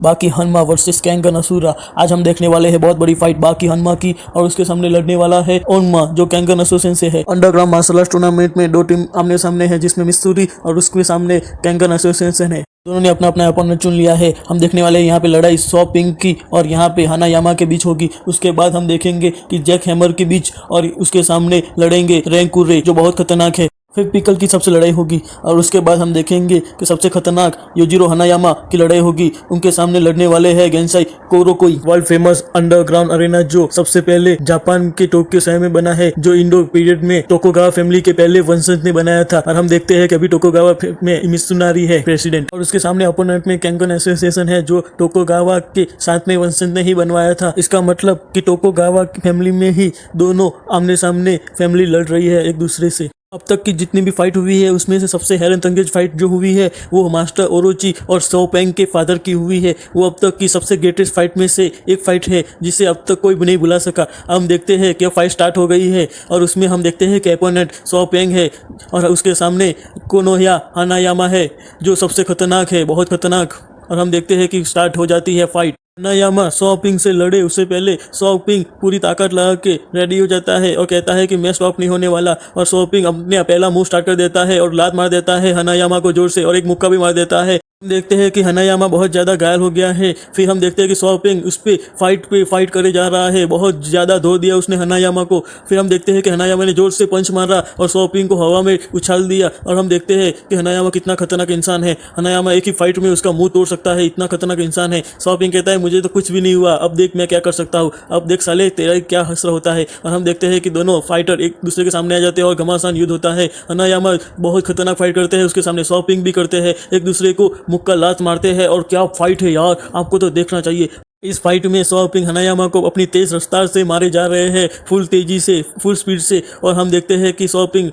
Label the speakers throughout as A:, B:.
A: बाकी हनमा versus Kangen asura. आज हम देखने वाले हैं बहुत बड़ी फाइट बाकी हनमा की, और उसके सामने लड़ने वाला है ओनमा जो कैंगन एसोसिएशन से है। अंडरग्राउंड मार्शल आर्ट्स टूर्नामेंट में दो टीम आमने सामने है, जिसमें मिसूरी और उसके सामने कैंगन एसोसिएशन है। दोनों ने अपना अपना अपोनेंट चुन लिया है। हम देखने वाले हैं यहाँ पे लड़ाई सॉ पिंग की और यहाँ पे हानायामा के बीच होगी। उसके बाद हम देखेंगे कि जैक हैमर के बीच और उसके सामने लड़ेंगे रैंकुरे जो बहुत खतरनाक है। फिर पिकल की सबसे लड़ाई होगी और उसके बाद हम देखेंगे कि सबसे खतरनाक योजिरो हानायामा की लड़ाई होगी। उनके सामने लड़ने वाले हैं गेंसाई कोरोकोई, वर्ल्ड फेमस अंडरग्राउंड अरेना जो सबसे पहले जापान के टोक्यो शहर में बना है, जो इंडो पीरियड में टोकुगावा फैमिली के पहले वंशज ने बनाया था। और हम देखते हैं कि अभी टोकुगावा में मित्सुनारी है प्रेसिडेंट, और उसके सामने अपोनेंट में कैंगन एसोसिएशन है जो टोकुगावा के साथ में वंशज ने ही बनवाया था। इसका मतलब कि टोकुगावा की फैमिली में ही दोनों आमने सामने फैमिली लड़ रही है एक दूसरे से। अब तक की जितनी भी फाइट हुई है उसमें से सबसे हैरत अंगेज फाइट जो हुई है वो मास्टर ओरोची और सो पेंग के फादर की हुई है। वो अब तक की सबसे ग्रेटेस्ट फाइट में से एक फाइट है जिसे अब तक कोई भी नहीं भुला सका। हम देखते हैं कि फाइट स्टार्ट हो गई है और उसमें हम देखते हैं कि अपोनेंट सो पेंग है और उसके सामने कोनोया हानायामा है जो सबसे खतरनाक है, बहुत खतरनाक। और हम देखते हैं कि स्टार्ट हो जाती है फाइट। हानायामा सो पिंग से लड़े उससे पहले सो पिंग पूरी ताकत लगा के रेडी हो जाता है और कहता है कि मैं स्टॉप नहीं होने वाला, और सो पिंग अपने पहला मूव स्टार्ट कर देता है और लात मार देता है हानायामा को जोर से और एक मुक्का भी मार देता है। हम देखते हैं कि हानायामा बहुत ज़्यादा घायल हो गया है। फिर हम देखते हैं कि सो पिंग उस पे फाइट करे जा रहा है, बहुत ज़्यादा धो दिया उसने हानायामा को। फिर हम देखते हैं कि हानायामा ने जोर से पंच मारा और सो पिंग को हवा में उछाल दिया, और हम देखते हैं कि हानायामा कितना खतरनाक इंसान है। हानायामा एक ही फाइट में उसका मुंह तोड़ सकता है, इतना खतरनाक इंसान है। सो पिंग कहता है मुझे तो कुछ भी नहीं हुआ, अब देख मैं क्या कर सकता हूँ, अब देख साले तेरा क्या हसर होता है। और हम देखते हैं कि दोनों फाइटर एक दूसरे के सामने आ जाते हैं और घमासान युद्ध होता है। हानायामा बहुत खतरनाक फाइट करते हैं, उसके सामने सो पिंग भी करते हैं, एक दूसरे को मुक्का लात मारते हैं। और क्या फाइट है यार, आपको तो देखना चाहिए। इस फाइट में सो पिंग हानायामा को अपनी तेज रफ्तार से मारे जा रहे हैं, फुल तेजी से, फुल स्पीड से। और हम देखते हैं कि सो पिंग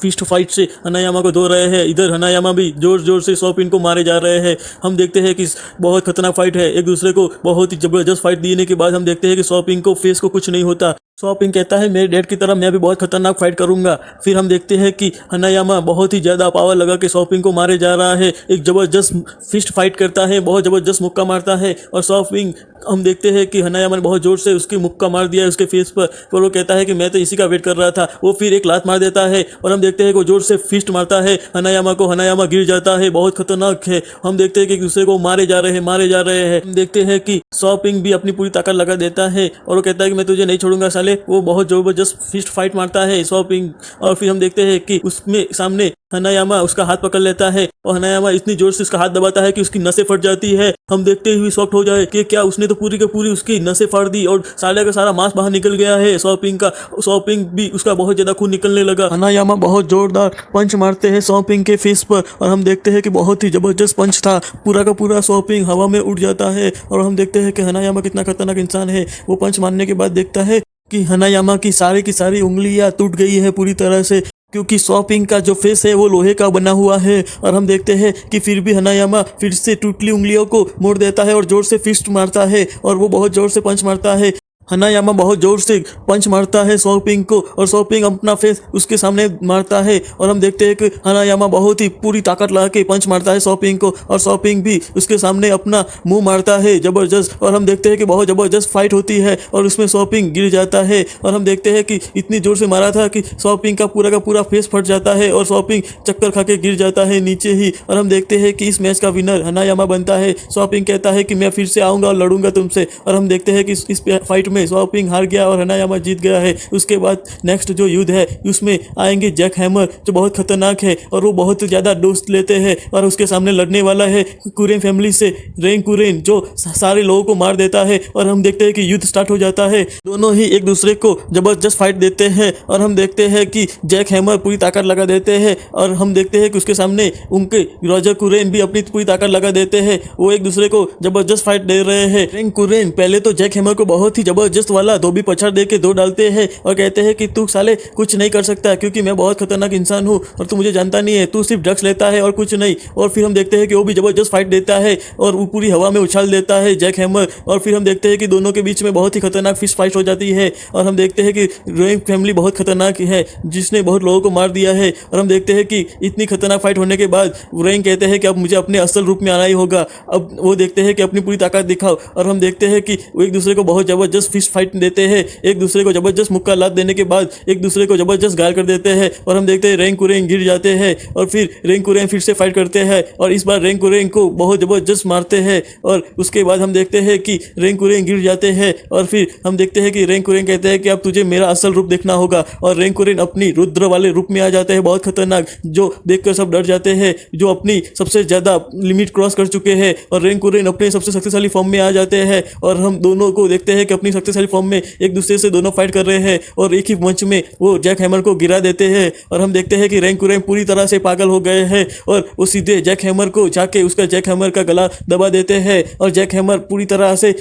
A: फिस्ट फाइट से हानायामा को धो रहे हैं। इधर हानायामा भी जोर जोर से सो पिंग को मारे जा रहे हैं। हम देखते हैं कि बहुत खतरनाक फाइट है, एक दूसरे को बहुत ही जबरदस्त फाइट देने के बाद हम देखते हैं कि सो पिंग को फेस को कुछ नहीं होता। सो पिंग कहता है मेरे डैड की तरह मैं भी बहुत खतरनाक फाइट करूंगा। फिर हम देखते हैं कि हानायामा बहुत ही ज़्यादा पावर लगा के सो पिंग को मारे जा रहा है, एक ज़बरदस्त फिस्ट फाइट करता है, बहुत ज़बरदस्त मुक्का मारता है। और सो पिंग हम देखते हैं कि हानायामा ने बहुत जोर से उसकी मुक्का मार दिया है उसके फेस पर, और वो कहता है कि मैं तो इसी का वेट कर रहा था। वो फिर एक लात मार देता है और हम देखते हैं कि वो जोर से फिस्ट मारता है हानायामा को, हानायामा गिर जाता है, बहुत खतरनाक है। हम देखते हैं कि एक दूसरे को मारे जा रहे हैं। हम देखते हैं कि सो पिंग भी अपनी पूरी ताकत लगा देता है और वो कहता है कि मैं तुझे नहीं छोड़ूंगा साले। वो बहुत जबरदस्त फिस्ट फाइट मारता है सो पिंग। और फिर हम देखते हैं कि उसमें सामने हानायामा उसका हाथ पकड़ लेता है और हानायामा इतनी जोर से उसका हाथ दबाता है कि उसकी नसें फट जाती है। हम देखते हुए शॉक्ड हो जाए कि क्या उसने तो पूरी की पूरी उसकी नसें फाड़ दी और साले का सारा मांस बाहर निकल गया है सो पिंग का। सो पिंग भी उसका बहुत ज्यादा खून निकलने लगा। हानायामा बहुत जोरदार पंच मारते हैं सो पिंग के फेस पर और हम देखते हैं कि बहुत ही जबरदस्त पंच था, पूरा का पूरा सो पिंग हवा में उड़ जाता है। और हम देखते हैं कि हानायामा कितना खतरनाक इंसान है। वो पंच मारने के बाद देखता है कि हानायामा की सारी उंगलियां टूट गई है पूरी तरह से, क्योंकि सो पिंग का जो फेस है वो लोहे का बना हुआ है। और हम देखते हैं कि फिर भी हानायामा फिर से टूटली उंगलियों को मोड़ देता है और जोर से फिस्ट मारता है और वो बहुत जोर से पंच मारता है। हानायामा बहुत जोर से पंच मारता है सो पिंग को और सो पिंग अपना फेस उसके सामने मारता है। और हम देखते हैं कि हानायामा बहुत ही पूरी ताकत लगा के पंच मारता है सो पिंग को और सो पिंग भी उसके सामने अपना मुंह मारता है जबरदस्त। और हम देखते हैं कि बहुत जबरदस्त फाइट होती है और उसमें सो पिंग गिर जाता है। और हम देखते हैं कि इतनी जोर से मारा था कि सो पिंग का पूरा फेस फट जाता है और सो पिंग चक्कर खा के गिर जाता है नीचे ही। और हम देखते हैं कि इस मैच का विनर हानायामा बनता है। सो पिंग कहता है कि मैं फिर से आऊँगा और लड़ूंगा तुमसे। और हम देखते हैं कि इस फाइट सो पिंग हार गया और हानायामा जीत गया है। उसके बाद नेक्स्ट जो युद्ध है उसमें आएंगे जैक हैमर जो बहुत खतरनाक है और वो बहुत ज़्यादा दोस्त लेते हैं। और उसके सामने लड़ने वाला है कुरेन फैमिली से रैंकुरेन जो सारे लोगों को मार देता है। और हम देखते हैं कि युद्ध स्टार्ट हो जाता है, दोनों ही एक दूसरे को जबरदस्त फाइट देते हैं। और हम देखते हैं कि जैक हैमर पूरी ताकत लगा देते हैं और हम देखते हैं कि उसके सामने उनके रॉजर कुरेन भी अपनी पूरी ताकत लगा देते हैं। वो एक दूसरे को जबरदस्त फाइट दे रहे हैं। रैंकुरेन पहले तो जैक हैमर को बहुत ही जबरदस्त जबरदस्त वाला धोबी पछाड़ दे के दो डालते हैं और कहते हैं कि तू साले कुछ नहीं कर सकता क्योंकि मैं बहुत खतरनाक इंसान हूँ और तू मुझे जानता नहीं है, तू सिर्फ ड्रग्स लेता है और कुछ नहीं। और फिर हम देखते हैं कि वो भी जबरदस्त फाइट देता है और वो पूरी हवा में उछाल देता है जैक हैमर। और फिर हम देखते हैं कि दोनों के बीच में बहुत ही खतरनाक फिस्ट फाइट हो जाती है और हम देखते हैं कि रोइंग फैमिली बहुत खतरनाक है जिसने बहुत लोगों को मार दिया है। और हम देखते हैं कि इतनी खतरनाक फाइट होने के बाद रोइंग कहते हैं कि अब मुझे अपने असल रूप में आना ही होगा। अब वो देखते हैं कि अपनी पूरी ताकत दिखाओ और हम देखते हैं कि वो एक दूसरे को बहुत जबरदस्त फिस्ट फाइट देते हैं। एक दूसरे को जबरदस्त मुक्का लात देने के बाद एक दूसरे को जबरदस्त घायल कर देते हैं और हम देखते हैं रेंग कुरेंग गिर जाते हैं और फिर रेंग कुरेंग फिर से फाइट करते हैं और इस बार रेंग कुरेंग को बहुत जबरदस्त मारते हैं। और उसके बाद हम देखते हैं कि रेंग कुरेंग गिर जाते हैं और फिर हम देखते हैं कि रेंग कुरेंग कहते हैं कि अब तुझे मेरा असल रूप देखना होगा। और रेंग कुरेंग अपनी रुद्र वाले रूप में आ जाते हैं, बहुत खतरनाक, जो देखकर सब डर जाते हैं, जो अपनी सबसे ज़्यादा लिमिट क्रॉस कर चुके हैं। और रेंग कुरेंग अपने सबसे शक्तिशाली फॉर्म में आ जाते हैं और हम दोनों को देखते हैं कि अपनी शक्तिशाली फॉर्म में एक दूसरे से दोनों फाइट कर रहे हैं और एक ही मंच में वो जैक हैमर को गिरा देते हैं। और हम देखते हैं कि रेंग कुरेंग पूरी तरह से पागल हो गए हैं और वो सीधे जैक हैमर को जाके उसका जैक हैमर का गला दबा देते हैं और जैक हैमर पूरी तरह से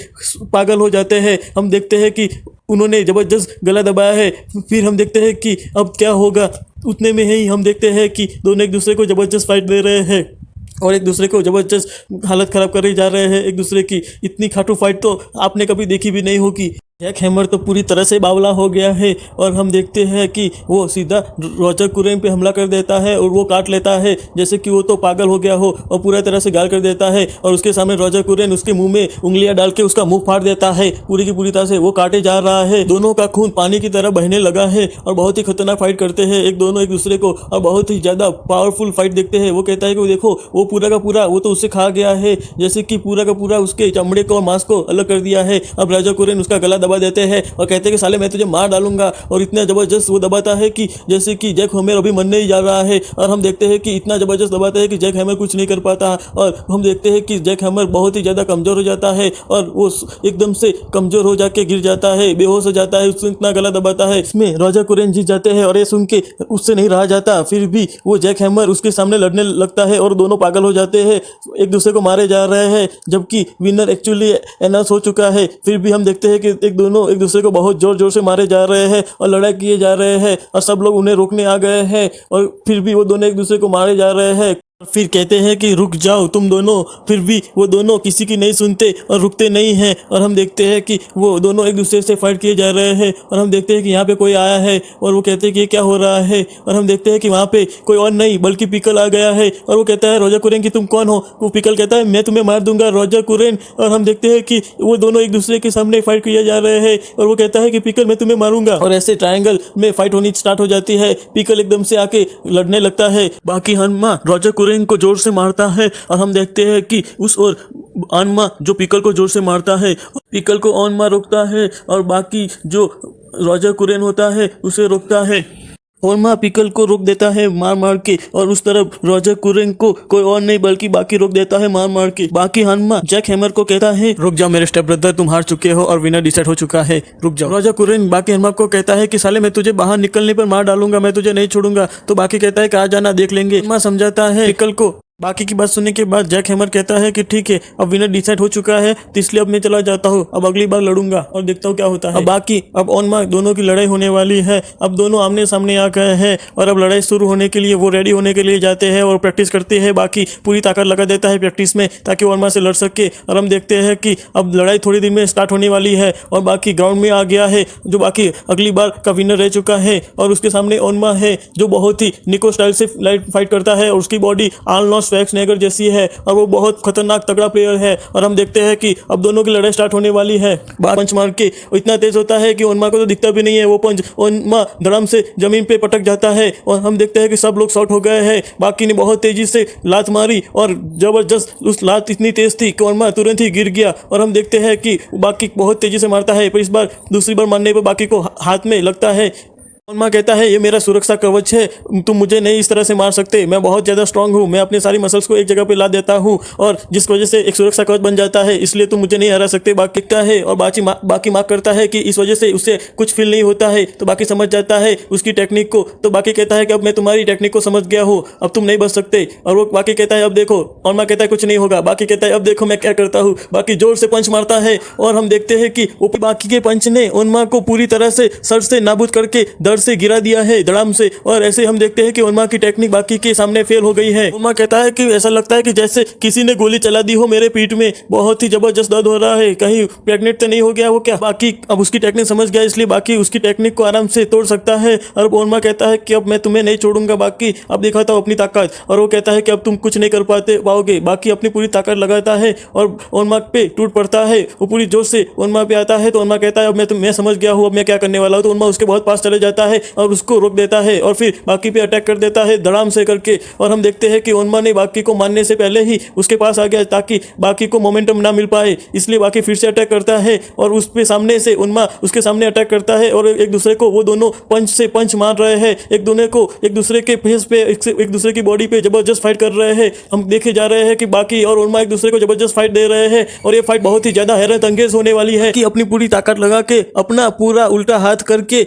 A: पागल हो जाते हैं। हम देखते हैं कि उन्होंने जबरदस्त गला दबाया है। फिर हम देखते हैं कि अब क्या होगा। उतने में ही हम देखते हैं कि दोनों एक दूसरे को जबरदस्त फाइट दे रहे हैं और एक दूसरे को जबरदस्त हालत ख़राब कर जा रहे हैं एक दूसरे की। इतनी खाटू फाइट तो आपने कभी देखी भी नहीं होगी। जैक हैमर तो पूरी तरह से बावला हो गया है और हम देखते हैं कि वो सीधा रॉजर कुरेन पे हमला कर देता है और वो काट लेता है जैसे कि वो तो पागल हो गया हो और पूरा तरह से गाल कर देता है। और उसके सामने रॉजर कुरेन उसके मुंह में उंगलियां डाल के उसका मुंह फाड़ देता है पूरी की पूरी तरह से। वो काटे जा रहा है, दोनों का खून पानी की तरह बहने लगा है और बहुत ही खतरनाक फाइट करते हैं एक दोनों एक दूसरे को और बहुत ही ज़्यादा पावरफुल फाइट देखते हैं। वो कहता है कि देखो वो पूरा का पूरा वो तो उससे खा गया है, जैसे कि पूरा का पूरा उसके चमड़े को और मांस को अलग कर दिया है। अब रॉजर कुरेन उसका गला दबा देते हैं और कहते हैं कि साले मैं तुझे मार डालूंगा। और इतना जबरदस्त वो दबाता है कि जैसे कि जैक हैमर अभी मरने ही जा रहा है। और हम देखते हैं कि इतना जबरदस्त दबाता है कि जैक हैमर कुछ नहीं कर पाता और हम देखते हैं कि जैक हैमर बहुत ही ज़्यादा कमज़ोर हो जाता है और वो एकदम से कमज़ोर हो जाके गिर जाता है, बेहोश हो जाता है। उससे इतना गला दबाता है इसमें रॉजर कुरेन जीत जाते हैं और ये सुन के उससे नहीं रहा जाता। फिर भी वो जैक हैमर उसके सामने लड़ने लगता है और दोनों पागल हो जाते हैं, एक दूसरे को मारे जा रहे हैं जबकि विनर एक्चुअली अनाउंस हो चुका है। फिर भी हम देखते हैं कि दोनों एक दूसरे को बहुत जोर जोर से मारे जा रहे हैं और लड़ाई किए जा रहे हैं और सब लोग उन्हें रोकने आ गए हैं और फिर भी वो दोनों एक दूसरे को मारे जा रहे हैं। फिर कहते हैं कि रुक जाओ तुम दोनों, फिर भी वो दोनों किसी की नहीं सुनते और रुकते नहीं हैं। और हम देखते हैं कि वो दोनों एक दूसरे से फाइट किए जा रहे हैं और हम देखते हैं कि यहाँ पे कोई आया है और वो कहते हैं कि ये क्या हो रहा है। और हम देखते हैं कि वहाँ पे कोई और नहीं बल्कि पिकल आ गया है और वो कहता है रॉजर कुरेन कि तुम कौन हो। वो पिकल कहता है मैं तुम्हें मार दूंगा रॉजर कुरेन। और हम देखते हैं कि वो दोनों एक दूसरे के सामने फाइट किए जा रहे हैं और वो कहता है कि पिकल मैं तुम्हें मारूंगा। और ऐसे ट्रायंगल में फाइट होनी स्टार्ट हो जाती है। पिकल एकदम से आके लड़ने लगता है, बाकी हनमा रॉजर कुरेन को जोर से मारता है और हम देखते हैं कि उस और आनमा जो पिकल को जोर से मारता है, पिकल को आनमा रोकता है और बाकी जो रॉजर कुरेन होता है उसे रोकता है। ओनमा पिकल को रोक देता है मार मार के और उस तरफ रॉजर कुरेन को कोई और नहीं बल्कि बाकी रोक देता है मार मार के। बाकी हनमा जैक हैमर को कहता है रुक जाओ मेरे स्टेप ब्रदर, तुम हार चुके हो और विनर डिसाइड हो चुका है, रुक जाओ। रॉजर कुरेन बाकी हनमा को कहता है कि साले मैं तुझे बाहर निकलने पर मार डालूंगा, मैं तुझे नहीं छोड़ूंगा। तो बाकी कहता है कि आ जाना देख लेंगे। हनमा समझाता है पिकल को। बाकी की बात सुनने के बाद जैक हैमर कहता है कि ठीक है अब विनर डिसाइड हो चुका है तो इसलिए अब मैं चला जाता हूँ, अब अगली बार लड़ूंगा और देखता हूँ क्या होता है। अब ओनमा दोनों की लड़ाई होने वाली है। अब दोनों आमने सामने आ गए हैं और अब लड़ाई शुरू होने के लिए वो रेडी होने के लिए जाते हैं और प्रैक्टिस करते हैं। बाकी पूरी ताकत लगा देता है प्रैक्टिस में ताकि ओनमा से लड़ सके। और हम देखते हैं कि अब लड़ाई थोड़ी देर में स्टार्ट होने वाली है और बाकी ग्राउंड में आ गया है जो बाकी अगली बार का विनर रह चुका है। और उसके सामने ओनमा है जो बहुत ही निको स्टाइल से फाइट करता है और उसकी बॉडी आर्नोल्ड श्वार्ज़नेगर जैसी है और वो बहुत खतरनाक तगड़ा प्लेयर है। और हम देखते हैं कि अब दोनों की लड़ाई स्टार्ट होने वाली है। पंच मार के इतना तेज होता है कि ओनमा को तो दिखता भी नहीं है वो पंच, ओनमा धड़म से जमीन पे पटक जाता है और हम देखते हैं कि सब लोग शॉट हो गए हैं। बाकी ने बहुत तेजी से लात मारी और जबरदस्त उस लात इतनी तेज थी कि ओनमा तुरंत ही गिर गया। और हम देखते हैं कि बाकी बहुत तेजी से मारता है पर इस बार दूसरी बार मारने पर बाकी को हाथ में लगता है ओनमा कहता है ये मेरा सुरक्षा कवच है, तुम मुझे नहीं इस तरह से मार सकते, मैं बहुत ज़्यादा स्ट्रांग हूँ, मैं अपने सारी मसल्स को एक जगह पे ला देता हूँ और जिस वजह से एक सुरक्षा कवच बन जाता है, इसलिए तुम मुझे नहीं हरा सकते। बाकी का है और बाकी मार्क करता है कि इस वजह से उससे कुछ फील नहीं होता है, तो बाकी समझ जाता है उसकी टेक्निक को। तो बाकी कहता है कि अब मैं तुम्हारी टेक्निक को समझ गया हूँ, अब तुम नहीं बच सकते। और वो बाकी कहता है अब देखो, ओनमा कहता है कुछ नहीं होगा। बाकी कहता है अब देखो मैं क्या करता हूँ। बाकी जोर से पंच मारता है और हम देखते हैं कि वो बाकी के पंच ने ओनमा को पूरी तरह से सर से नाबूद करके दर से गिरा दिया है धड़ाम से। और ऐसे हम देखते हैं कि ओनमा की टेक्निक बाकी के सामने फेल हो गई है। ओनमा कहता है कि ऐसा लगता है कि जैसे किसी ने गोली चला दी हो मेरे पीठ में, बहुत ही जबरदस्त दर्द हो रहा है, कहीं प्रेग्नेंट तो नहीं हो गया वो क्या। बाकी अब उसकी टेक्निक समझ गया, इसलिए बाकी उसकी टेक्निक को आराम से तोड़ सकता है। और ओनमा कहता है कि अब मैं तुम्हें नहीं छोड़ूंगा बाकी, अब दिखाता हूँ अपनी ताकत। और वो कहता है कि अब तुम कुछ नहीं कर पाओगे। बाकी अपनी पूरी ताकत लगाता है और ओनमा पे टूट पड़ता है। वो पूरी जोश से ओनमा पे आता है। तो ओनमा कहता है अब मैं समझ गया हूँ, अब मैं क्या करने वाला हूँ। तो ओनमा उसके बहुत पास चले जाता है और उसको रोक देता है और फिर बाकी पे अटैक कर देता है धड़ाम से करके। और हम देखते हैं कि ओनमा ने बाकी को मारने से पहले ही उसके पास आ गया ताकि बाकी को मोमेंटम ना मिल पाए, इसलिए बाकी फिर से अटैक करता है और उस पे सामने से ओनमा उसके सामने अटैक करता है। और एक दूसरे को वो दोनों पंच से पंच मार रहे हैं, एक दूसरे के फेस पे, एक दूसरे की बॉडी पे जबरदस्त फाइट कर रहे हैं। हम देखे जा रहे हैं कि बाकी और ओनमा एक दूसरे को जबरदस्त फाइट दे रहे हैं और ये फाइट बहुत ही ज्यादा हैरत अंगेज होने वाली है कि अपनी पूरी ताकत लगा के अपना पूरा उल्टा हाथ करके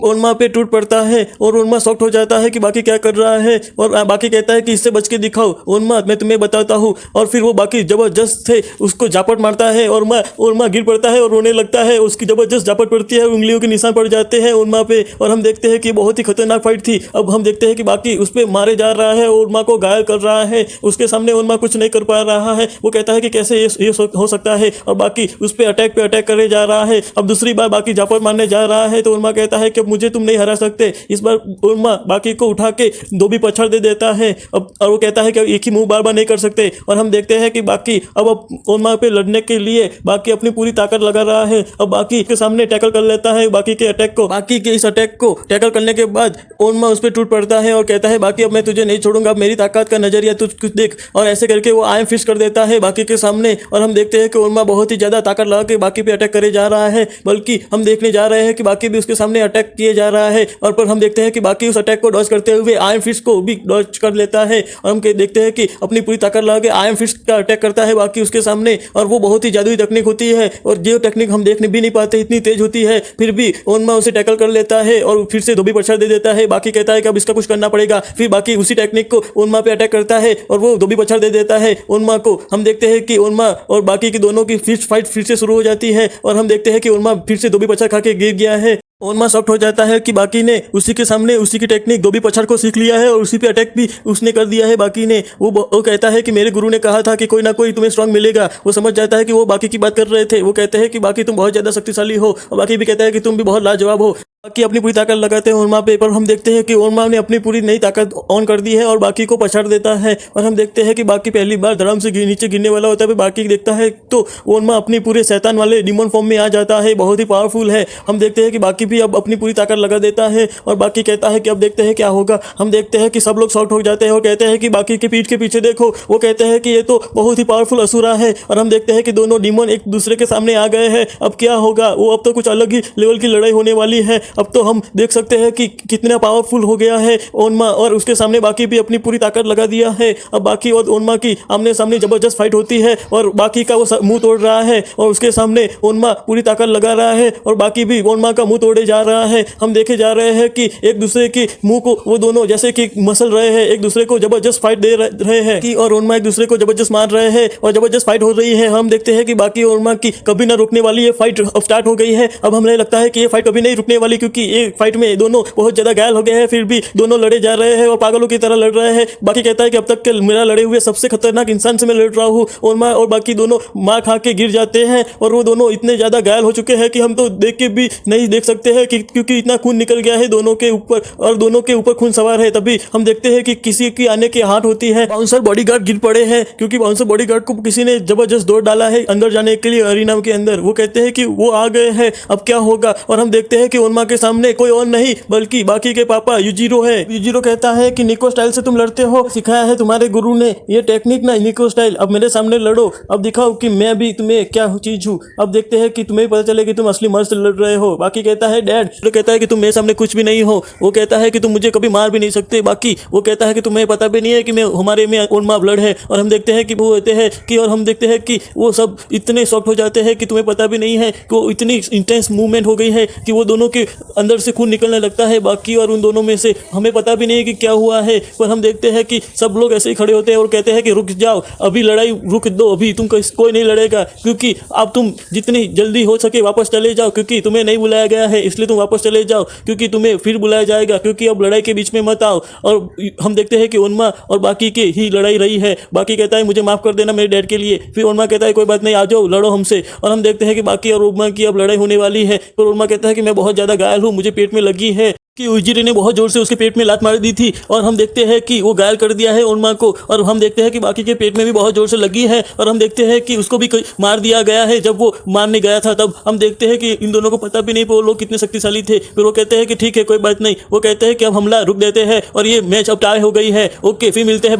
A: ओनमा पे टूट पड़ता है और ओनमा शॉक्ड हो जाता है कि बाकी क्या कर रहा है। और बाकी कहता है कि इससे बच के दिखाओ ओनमा, मैं तुम्हें बताता हूँ। और फिर वो बाकी जबरदस्त से उसको झापट मारता है और ओनमा गिर पड़ता है और रोने लगता है। उसकी जबरदस्त झापट पड़ती है, उंगलियों के निशान पड़ जाते हैं ओनमा पे। और हम देखते हैं कि बहुत ही खतरनाक फाइट थी। अब हम देखते हैं कि बाकी उस पर मारे जा रहा है, ओनमा को घायल कर रहा है। उसके सामने ओनमा कुछ नहीं कर पा रहा है। वो कहता है कि कैसे ये हो सकता है और बाकी उस पर अटैक करे जा रहा है। अब दूसरी बार बाकी झापट मारने जा रहा है तो ओनमा कहता है कि मुझे तुम नहीं हरा सकते। इस बार ओनमा बाकी को उठा के दो भी पछाड़ दे देता है। अब और वो कहता है कि एक ही मूव बार बार नहीं कर सकते। और हम देखते हैं कि बाकी अब ओनमा पे लड़ने के लिए बाकी अपनी पूरी ताकत लगा रहा है। अब बाकी के सामने टैकल कर लेता है बाकी के अटैक को। बाकी के इस अटैक को टैकल करने के बाद ओनमा उस पर टूट पड़ता है और कहता है बाकी अब मैं तुझे नहीं छोड़ूंगा, अब मेरी ताकत का नजरिया तुझ कुछ देख। और ऐसे करके वो आई एम फिस्ट कर देता है बाकी के सामने। और हम देखते हैं कि ओनमा बहुत ही ज्यादा ताकत लगा के बाकी पे अटैक करे जा रहा है, बल्कि हम देखने जा रहे हैं कि बाकी भी उसके सामने अटैक किए जा रहा है। और पर हम देखते हैं कि बाकी उस अटैक को डॉज करते हुए आयरन फिस्ट को भी डॉज कर लेता है। और हम देखते हैं कि अपनी पूरी ताकत लगा के आयरन फिस्ट का अटैक करता है बाकी उसके सामने। और वो बहुत ही जादुई टेक्निक होती है और जो टेक्निक हम देखने भी नहीं पाते, इतनी तेज होती है। फिर भी ओनमा उसे टैकल कर लेता है और फिर से धोबी पछाड़ दे देता है। बाकी कहता है कि अब इसका कुछ करना पड़ेगा। फिर बाकी उसी टेक्निक को ओनमा पे अटैक करता है और वो धोबी पछाड़ दे देता है ओनमा को। हम देखते हैं कि ओनमा और बाकी की दोनों की फिस्ट फाइट फिर से शुरू हो जाती है और हम देखते हैं कि ओनमा फिर से धोबी पछाड़ खा के गिर गया है। ओनमा शॉक्ड हो जाता है कि बाकी ने उसी के सामने उसी की टेक्निक धोबी पछाड़ को सीख लिया है और उसी पे अटैक भी उसने कर दिया है बाकी ने। वो कहता है कि मेरे गुरु ने कहा था कि कोई ना कोई तुम्हें स्ट्रांग मिलेगा। वो समझ जाता है कि वो बाकी की बात कर रहे थे। वो कहते हैं कि बाकी तुम बहुत ज़्यादा शक्तिशाली हो और बाकी भी कहता है कि तुम भी बहुत लाजवाब हो। बाकी अपनी पूरी ताकत लगाते हैं ओनमा पे, पर हम देखते हैं कि ओनमा ने अपनी पूरी नई ताकत ऑन कर दी है और बाकी को पछाड़ देता है। और हम देखते हैं कि बाकी पहली बार धड़ाम से नीचे गिरने वाला होता है। बाकी देखता है तो ओनमा अपनी पूरे शैतान वाले डिमोन फॉर्म में आ जाता है, बहुत ही पावरफुल है। हम देखते हैं कि बाकी भी अब अपनी पूरी ताकत लगा देता है और बाकी कहता है कि अब देखते हैं क्या होगा। हम देखते हैं कि सब लोग शॉक्ड हो जाते हैं और कहते हैं कि बाकी के पीठ के पीछे देखो। वो कहते हैं कि ये तो बहुत ही पावरफुल असुरा है। और हम देखते हैं कि दोनों डिमोन एक दूसरे के सामने आ गए हैं। अब क्या होगा, वो अब तो कुछ अलग ही लेवल की लड़ाई होने वाली है। अब तो हम देख सकते हैं कि कितना पावरफुल हो गया है ओनमा और उसके सामने बाकी भी अपनी पूरी ताकत लगा दिया है। अब बाकी और ओनमा की आमने सामने जबरदस्त फाइट होती है और बाकी का वो मुंह तोड़ रहा है और उसके सामने ओनमा पूरी ताकत लगा रहा है और बाकी भी ओनमा का मुंह तोड़े जा रहा है। हम देखे जा रहे हैं कि एक दूसरे की मुंह को वो दोनों जैसे कि मसल रहे हैं, एक दूसरे को जबरदस्त फाइट दे रहे हैं कि और ओनमा एक दूसरे को जबरदस्त मार रहे हैं और जबरदस्त फाइट हो रही है। हम देखते हैं कि बाकी ओनमा की कभी ना रुकने वाली ये फाइट स्टार्ट हो गई है। अब हमें लगता है कि ये फाइट कभी नहीं रुकने वाली, क्योंकि ये फाइट में दोनों बहुत ज्यादा घायल हो गए हैं, फिर भी दोनों लड़े जा रहे हैं और पागलों की तरह लड़ रहे हैं। बाकी कहता है कि अब तक के मेरा लड़े हुए सबसे खतरनाक इंसान से मैं लड़ रहा हूँ। ओनमा और बाकी दोनों मार खा के गिर जाते हैं और वो दोनों इतने ज्यादा घायल हो चुके हैं कि हम तो देख के भी नहीं देख सकते हैं क्योंकि इतना खून निकल गया है दोनों के ऊपर और दोनों के ऊपर खून सवार है। तभी हम देखते हैं कि किसी की आने की हाथ होती है। बाउंसर बॉडीगार्ड गिर पड़े हैं क्योंकि बाउंसर बॉडीगार्ड को किसी ने जबरदस्त दौड़ डाला है अंदर जाने के लिए अरीना के अंदर। वो कहते हैं कि वो आ गए हैं, अब क्या होगा। और हम देखते हैं कि ओनमा के सामने कोई और नहीं बल्कि बाकी के पापा युजिरो है। युजिरो कहता है कि निको स्टाइल से तुम लड़ते हो, सिखाया है तुम्हारे गुरु ने ये टेक्निक ना, निको स्टाइल। अब मेरे सामने लड़ो, अब दिखाओ कि मैं भी तुम्हें क्या चीज हूँ। अब देखते हैं कि तुम्हें पता चले कि तुम असली मर्द से लड़ रहे हो। बाकी कहता है डैड, तो कहता है कि तुम मेरे सामने कुछ भी नहीं हो। वो कहता है कि तुम मुझे कभी मार भी नहीं सकते। बाकी वो कहता है कि तुम्हें पता भी नहीं है कि मैं हमारे में ओनमा ब्लड है। और हम देखते हैं कि वो होते हैं कि और हम देखते हैं कि वो सब इतने शॉक्ट हो जाते हैं कि तुम्हें पता भी नहीं है कि वो इतनी इंटेंस मूवमेंट हो गई है कि वो दोनों के अंदर से खून निकलने लगता है। बाकी और उन दोनों में से हमें पता भी नहीं है कि क्या हुआ है, पर हम देखते हैं कि सब लोग ऐसे ही खड़े होते हैं और कहते हैं कि रुक जाओ, अभी लड़ाई रुक दो, अभी तुम कोई नहीं लड़ेगा, क्योंकि अब तुम जितनी जल्दी हो सके वापस चले जाओ, क्योंकि तुम्हें नहीं बुलाया गया है, इसलिए तुम वापस चले जाओ, क्योंकि तुम्हें फिर बुलाया जाएगा, क्योंकि अब लड़ाई के बीच में मत आओ। और हम देखते हैं कि ओनमा और बाकी की ही लड़ाई रही है। बाकी कहता है मुझे माफ कर देना मेरे डैड के लिए। फिर ओनमा कहता है कोई बात नहीं, आ जाओ लड़ो हमसे। और हम देखते हैं कि बाकी और ओनमा की अब लड़ाई होने वाली है। पर ओनमा कहता है कि मैं बहुत ज़्यादा घायल हूँ, मुझे पेट में लगी है कि युजिरो ने बहुत जोर से उसके पेट में लात मार दी थी। और हम देखते हैं कि वो घायल कर दिया है ओनमा को। और हम देखते हैं कि बाकी के पेट में भी बहुत जोर से लगी है। और हम देखते हैं कि उसको भी मार दिया गया है। जब वो मारने गया था तब हम देखते हैं कि इन दोनों को पता भी नहीं वो लोग कितने शक्तिशाली थे। फिर वो कहते हैं कि ठीक है कोई बात नहीं। वो कहते हैं कि अब हमला रुक देते हैं और ये मैच अब टाई हो गई है। ओके, फिर मिलते हैं।